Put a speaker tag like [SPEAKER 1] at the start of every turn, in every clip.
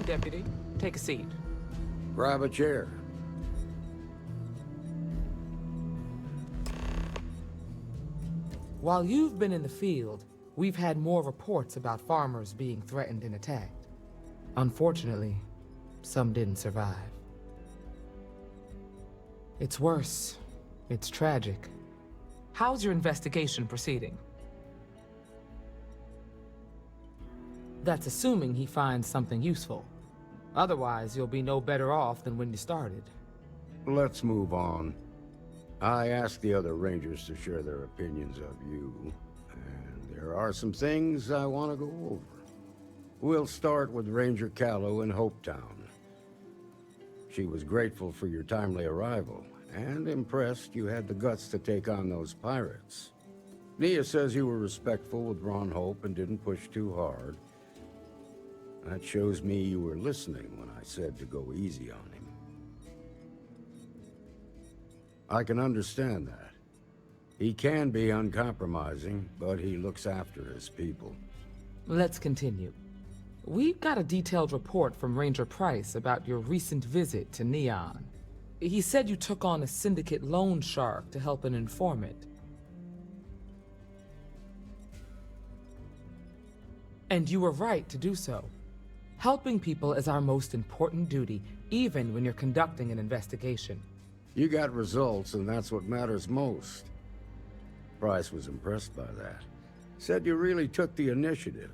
[SPEAKER 1] morning, Deputy. Take a seat.
[SPEAKER 2] Grab a chair.
[SPEAKER 1] While you've been in the field, we've had more reports about farmers being threatened and attacked. Unfortunately, some didn't survive. It's worse. It's tragic. How's your investigation proceeding? That's assuming he finds something useful. Otherwise, you'll be no better off than when you started.
[SPEAKER 2] Let's move on. I asked the other rangers to share their opinions of you, and there are some things I want to go over. We'll start with Ranger Callow in Hopetown. She was grateful for your timely arrival, and impressed you had the guts to take on those pirates. Nia says you were respectful with Ron Hope and didn't push too hard. That shows me you were listening when I said to go easy on him. I can understand that. He can be uncompromising, but he looks after his people.
[SPEAKER 1] Let's continue. We got a detailed report from Ranger Price about your recent visit to Neon. He said you took on a syndicate loan shark to help an informant. And you were right to do so. Helping people is our most important duty, even when you're conducting an investigation.
[SPEAKER 2] You got results, and that's what matters most. Price was impressed by that. Said you really took the initiative.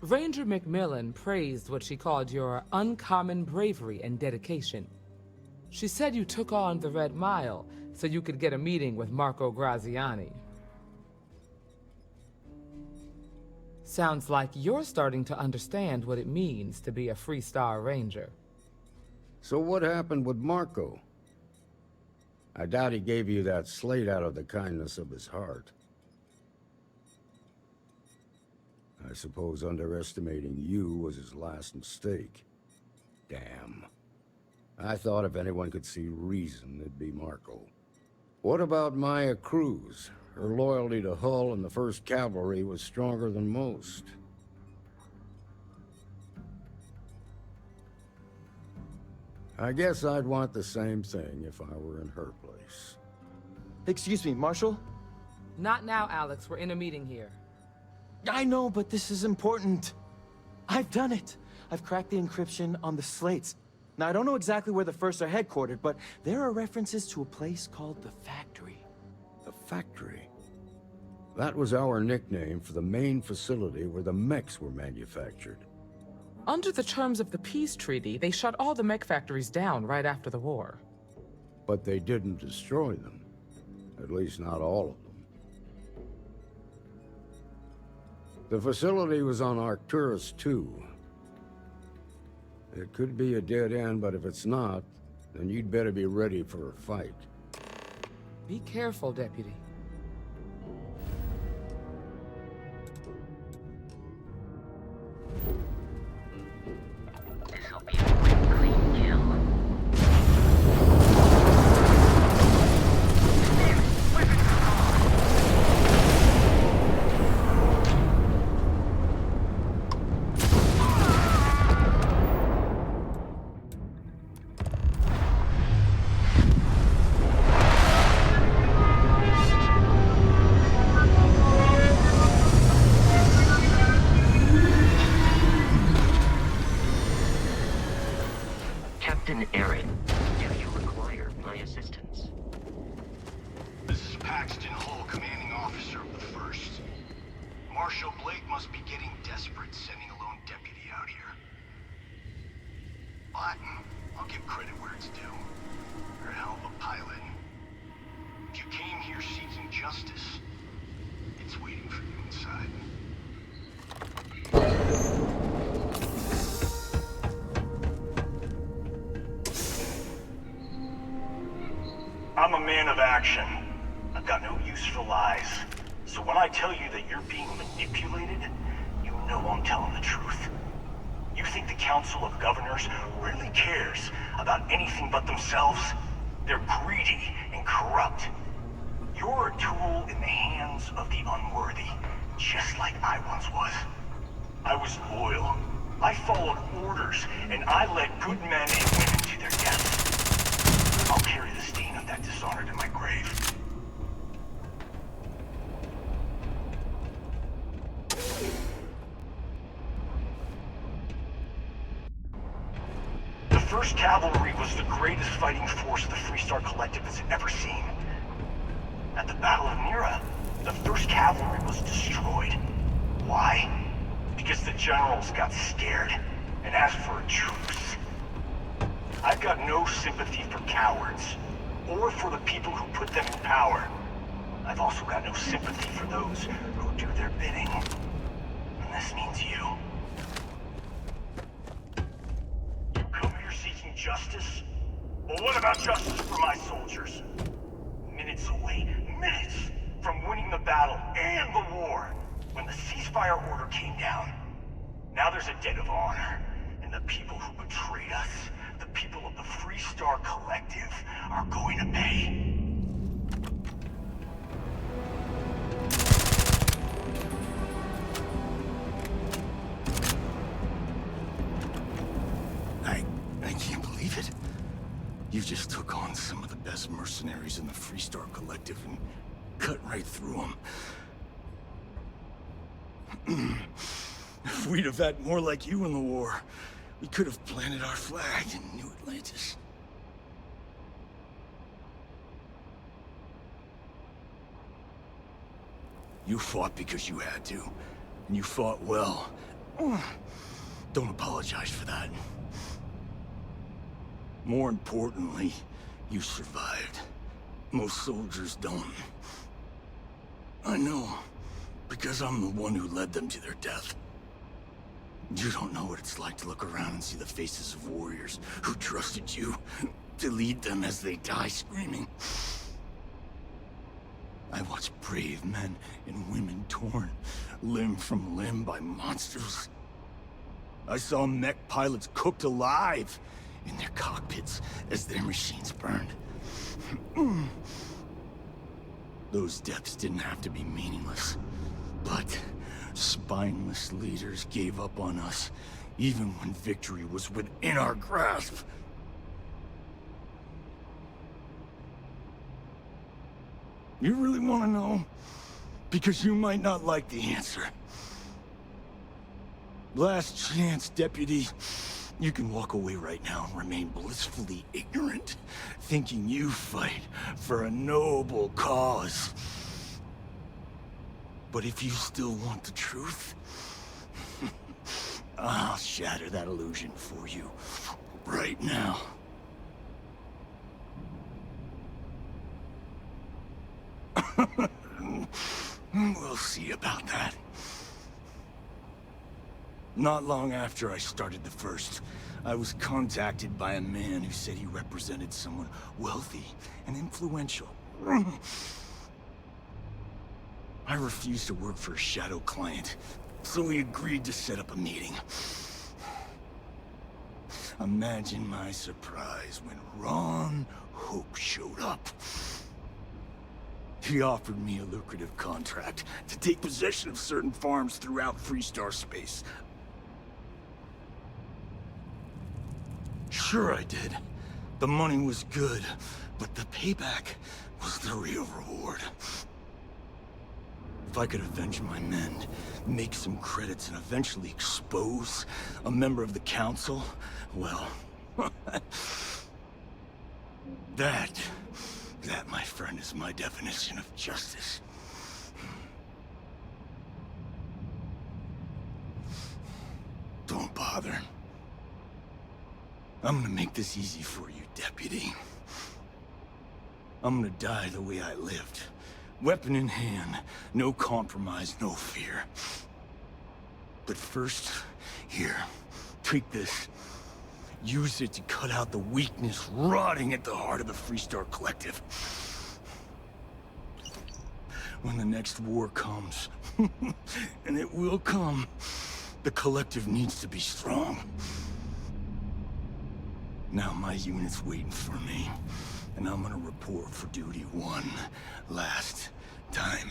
[SPEAKER 1] Ranger McMillan praised what she called your uncommon bravery and dedication. She said you took on the Red Mile so you could get a meeting with Marco Graziani. Sounds like you're starting to understand what it means to be a Freestar Ranger.
[SPEAKER 2] So what happened with Marco? I doubt he gave you that slate out of the kindness of his heart. I suppose underestimating you was his last mistake. Damn. I thought if anyone could see reason, it'd be Marco. What about Maya Cruz? Her loyalty to Hull and the 1st Cavalry was stronger than most. I guess I'd want the same thing if I were in her place.
[SPEAKER 3] Excuse me, Marshal?
[SPEAKER 1] Not now, Alex. We're in a meeting here.
[SPEAKER 3] I know, but this is important. I've done it. I've cracked the encryption on the slates. Now, I don't know exactly where the First are headquartered, but there are references to a place called the Factory.
[SPEAKER 2] The Factory? That was our nickname for the main facility where the mechs were manufactured.
[SPEAKER 1] Under the terms of the peace treaty, they shut all the mech factories down right after the war.
[SPEAKER 2] But they didn't destroy them. At least not all of them. The facility was on Arcturus 2. It could be a dead end, but if it's not, then you'd better be ready for a fight.
[SPEAKER 1] Be careful, Deputy.
[SPEAKER 4] This'll be a quick, clean kill. Captain Aaron, do you require my assistance?
[SPEAKER 5] This is Paxton Hull, commanding officer of the 1st. Marshal Blake must be getting desperate sending a lone deputy out here. But I'll give credit where it's due. You're a hell of a pilot. If you came here seeking justice, it's waiting for you inside. I'm a man of action. I've got no use for lies. So when I tell you that you're being manipulated, you know I'm telling the truth. You think the Council of Governors really cares about anything but themselves? They're greedy and corrupt. You're a tool in the hands of the unworthy, just like I once was. I was loyal, I followed orders, and I led good men and women to their death. I'll carry the stain of that dishonor to my grave. The 1st Cavalry was the greatest fighting force the Freestar Collective has ever seen. At the Battle of Nira, the 1st Cavalry was destroyed. Why? Because the generals got scared and asked for a truce. I've got no sympathy for cowards, or for the people who put them in power. I've also got no sympathy for those who do their bidding. And this means you. You come here seeking justice? Well, what about justice for my soldiers? Minutes away, minutes from winning the battle and the war, when the ceasefire order came down. Now there's a debt of honor, and the people who betrayed us, the people of the Freestar Collective, are going to pay.
[SPEAKER 3] I can't believe it. You just took on some of the best mercenaries in the Freestar Collective and cut right through them. If we'd have had more like you in the war, we could have planted our flag in New Atlantis. You fought because you had to, and you fought well. Don't apologize for that. More importantly, you survived. Most soldiers don't. I know, because I'm the one who led them to their death. You don't know what it's like to look around and see the faces of warriors who trusted you to lead them as they die screaming. I watched brave men and women torn limb from limb by monsters. I saw mech pilots cooked alive in their cockpits as their machines burned. Those deaths didn't have to be meaningless, but spineless leaders gave up on us, even when victory was within our grasp. You really want to know? Because you might not like the answer. Last chance, Deputy. You can walk away right now and remain blissfully ignorant, thinking you fight for a noble cause. But if you still want the truth, I'll shatter that illusion for you right now. We'll see about that. Not long after I started the first, I was contacted by a man who said he represented someone wealthy and influential. I refused to work for a shadow client, so he agreed to set up a meeting. Imagine my surprise when Ron Hope showed up. He offered me a lucrative contract to take possession of certain farms throughout Freestar space. Sure I did. The money was good, but the payback was the real reward. If I could avenge my men, make some credits, and eventually expose a member of the council, well... That, my friend, is my definition of justice. Don't bother. I'm gonna make this easy for you, Deputy. I'm gonna die the way I lived. Weapon in hand, no compromise, no fear. But first, here, take this. Use it to cut out the weakness rotting at the heart of the Freestar Collective. When the next war comes, and it will come, the Collective needs to be strong. Now my unit's waiting for me, and I'm gonna report for duty one last time.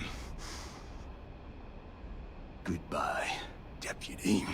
[SPEAKER 3] Goodbye, Deputy.